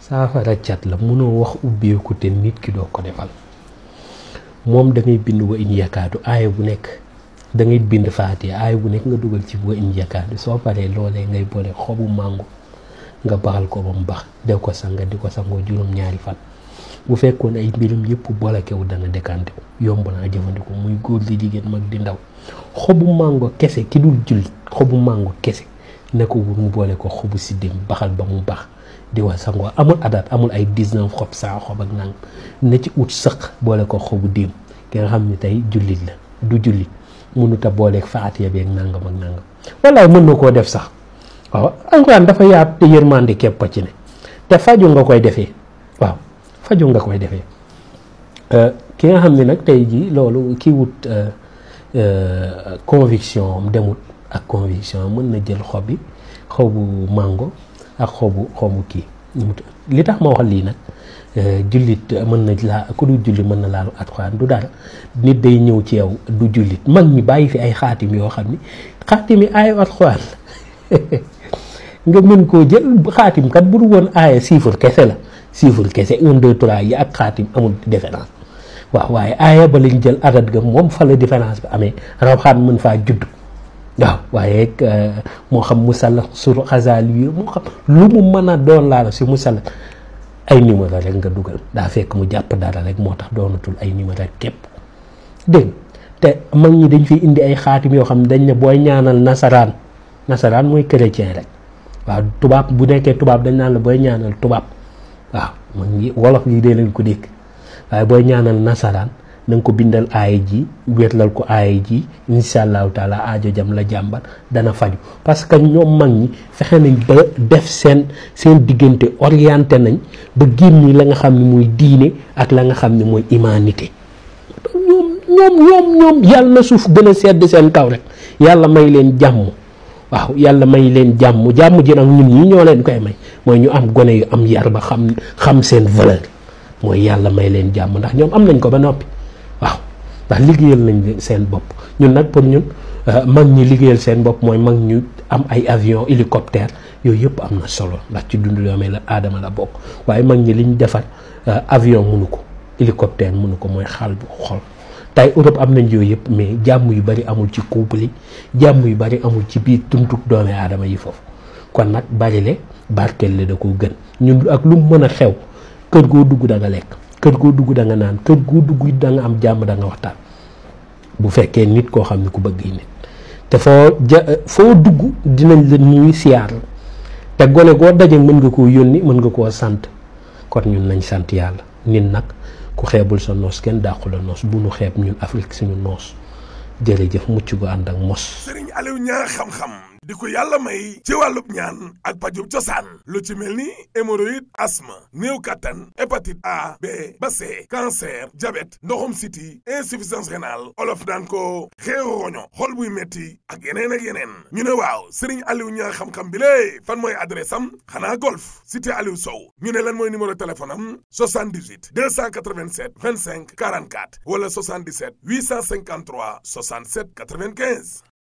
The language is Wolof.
saafara cat la mënoo wax ubbeeku te nit ki doo ko defal moom da ngay bind wa in yakaadu aaya bu nekk da ngay bind faatiha aaya bu nekk nga dugal ci wa in yakaadu soo paree loolee ngay boole xobu màngo nga baxal ko ba mu bax def ko sanga di ko sangoo juróom-ñaari fan bu fekkoon ay mbiram yëpp bolakewu dana décanté yomb naa jëfandikoo muy góor di jigéen mag di ndaw xobu màngo kese ki dul jullit xobu màngo kese ne ko mu boole ko xobu siddéem baxal ba mu bax di wax sangoo amul adat amul ay 19 xob 100 xob ak nang na ci ut sëq boole ko xobu déem ki nga xam ne tey jullit la du jullit mënut a booleeg faatiya beeg nangam ak nangam wallaay mën na koo def sax waaw alxuraan dafa yaatu te yërmande képp ci ne te faju nga koy defee waaw faju nga koy defee ki nga xam ne nag tey jii loolu kii wut conviction am demut ak conviction mën na jël xobi xobu mango ak xobu kii li tax ma wax lii nag jullit mën na laa ku du jullit mën na laalu alxuraan du dara nit day ñëw ci yow du jullit mag ñi bàyyi fi ay xaatim yoo xam ni xaatim yi aayu alxuraan nga mën koo jël xaatim kat bu du woon aaya chiffre kese la chiffre kese 1 2 3 yi ak xaatim amul différence waaw waaye aaya ba lañ jël adat ga moom fa la différence bi amee rawxaan mën faa judd waaw waaye moo xam musalla sur xasaal yi moo xam lu mu mën a doon laa la si musalla ay numéro rek nga dugal daa fekk mu jàpp dara rek moo tax doonatul ay numéro képp dégg te mag ñi dañ fi indi ay xaatim yoo xam ne dañ ne booy ñaanal nasaraan mooy chrétien rek waaw tubaab bu nekkee tubaab dañ naan la booy ñaanal tubaab waaw mag ñi wolof yi dee leen ko dégg waaye booy ñaanal nasaraan na nga ko bindal aaya ji wéetlal ko aaya ji insha allahu taala aajo jam la jàmbat dana faju parce que ñoom mag ñi fexe nañ ba def seen diggante orienté nañ ba génni la nga xam ne mooy diine ak la nga xam ne mooy humanité ñoom yàlla na suuf gën a sedd seen kaw rek yàlla may leen jàmm waaw yàlla may leen jàmm ji nag ñun ñi ñoo leen koy may mooy ñu am gone yu am yar ba xam seen valeur mooy yàlla may leen jàmm ndax ñoom am nañ ko ba noppi waaw ndax liggéeyal nañ seen bopp ñun nag pour ñun mag ñi liggéeyal seen bopp mooy mag ñu am ay avion hélicoptère yooyu yëpp am na solo ndax ci dundu doomee la aadama la bokk waaye mag ñi liñ defar avion mënu ko hélicoptère mënu ko mooy xal bu xol tey Europe am nañ yooyu yëpp mais jàmm yu bari amul ci couple yi jàmm yu bari amul ci biir dunduk doomee aadama yi foofu kon nag bari le barkeel le da ko gën ñun ak lu mu mën a xew kër goo dugg da nga lekk kër goo dugg da nga naan kër goo dugg da nga am jàmm da nga waxtaan bu fekkee nit koo xam ne ku bëgg nit te foo dugg dinañ la nuyu siyaar la te gone goo daje mën nga koo yónni mën nga koo sant kon ñun nañ sant yàlla nit nag ku xeebul sa noos kenn dàqu la noos bu nu xeeb ñun Afrique suñu noos jërëjëf mucc gu ànd ak mos. Serigne Aliou Niang xam-xam di ko yàlla may ci wàllub ñaan ak pajub cosaan lu ci mel ni hémorroïde asthme néew kattan hépatite A B ba C cancer diabète ndoxum siti insuffisance rénale olof daan ko xeeru roño xol buy metti ak yeneen ñu ne waaw Serigne Aliou Niang xam-xam bi lée fan mooy adresse am xanaa golf cité Aliou Sow ñu ne lan mooy numéro téléphone am 78 287 25 44 wala 77 853 67 95